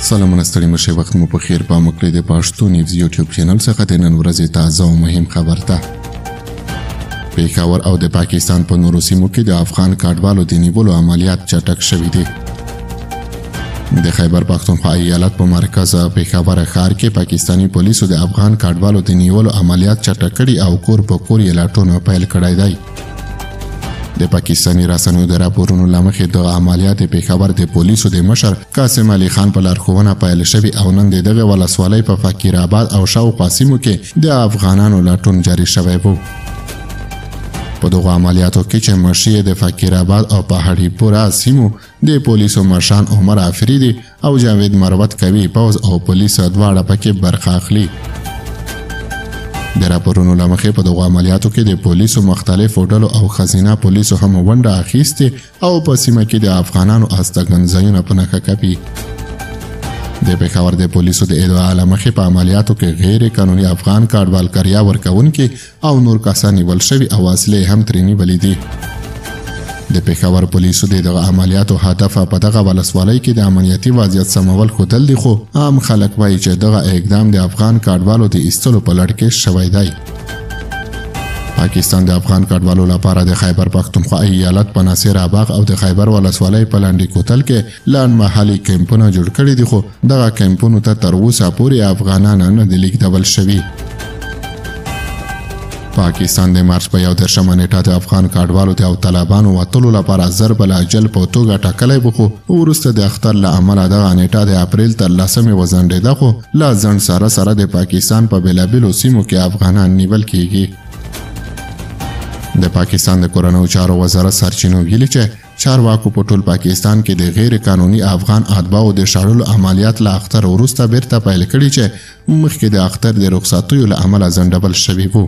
سلامونه ستړي مشه وخت مو په خیر په مکړې د پښتو نیوز یوټیوب چینل څخه د نن ورځې تازه او مهم خبر ده. پیښور او د پاکستان په نورو سیمو کې د افغان کډوالو د نیولو عملیات چټک شوي دي. د خیبر پښتونخوا ایالت په مرکز پیښور ښار کې پاکستاني پولیسو د افغان کډوالو د نیولو عملیات چټک کړي او کور په کور یې لټون پیل کړی دی. د پاکستاني رسنیو د راپورونو له مخې د عملیات پیښور د پولیسو د مشر قاسم علي خان په لارښوونه پیل شوي او نن د دغه ولسوالۍ په فقیر آباد او شاوخوا سیمو کې د افغانانو لټون جاري شوی و. په دغو عملیاتو کې چې مشر د فقیر آباد او پهاړی پورا سیمو د پولیسو مشران عمر افریدي او جاوید مروت کوي پوز او پولیس دواړه پکې برخه اخلي. د راپورونو له مخې په دغو عملیاتو کې د پولیسو مختلفو ډلو او ښځینه پولیسو هم ونډه اخیستې او په سیمه کې د افغانانو استوګن ځایونه په نښه کوي. د پېښور د پولیسو د ادعا له مخې په عملیاتو کې غیر قانوني افغان کډوال کریا ورکوونکي او نور کسان نیول شوي او وسلې هم ترې نیولې دي. د پېښور پولیسو د دغه عملیاتو هدف په دغه ولسوالۍ کې د امنیتي وضعیت سمول ښودل دي، خو عام خلک وایي چې دغه اقدام د افغان کډوالو د ایستلو په لړ کې شوی دی. پاکستان د افغان کډوالو لپاره د خیبر پښتونخوا ایالت په ناصر آباغ او د خیبر ولسوالۍ په لنډي کوتل کې لنډمهالي کیمپونه جوړ کړي دي، خو دغه کیمپونو ته تر اوسه پورې افغانان نه دي لیږدول شوي. پاکستان د مارچ په 11 نیټه د افغان کډوالو او طالبانو وتلو لپاره ضرب الاجل په توګه ټاکلی و، خو وروسته د اختر له امله دغه نیټه د اپریل تر 10 وځنډېده، خو له ځنډ سره د پاکستان په بېلابېلو سیمو کې افغانان نیول کیږي. د پاکستان د کورنیو چارو وزارت سرچینو ویلي چې چارواکو په ټول پاکستان کې د غیر قانوني افغان اتباعو د شړلو عملیات له اختر وروسته بیرته پیل کړي چې مخکې د اختر د رخصتیو له امله ځنډول شوي وو.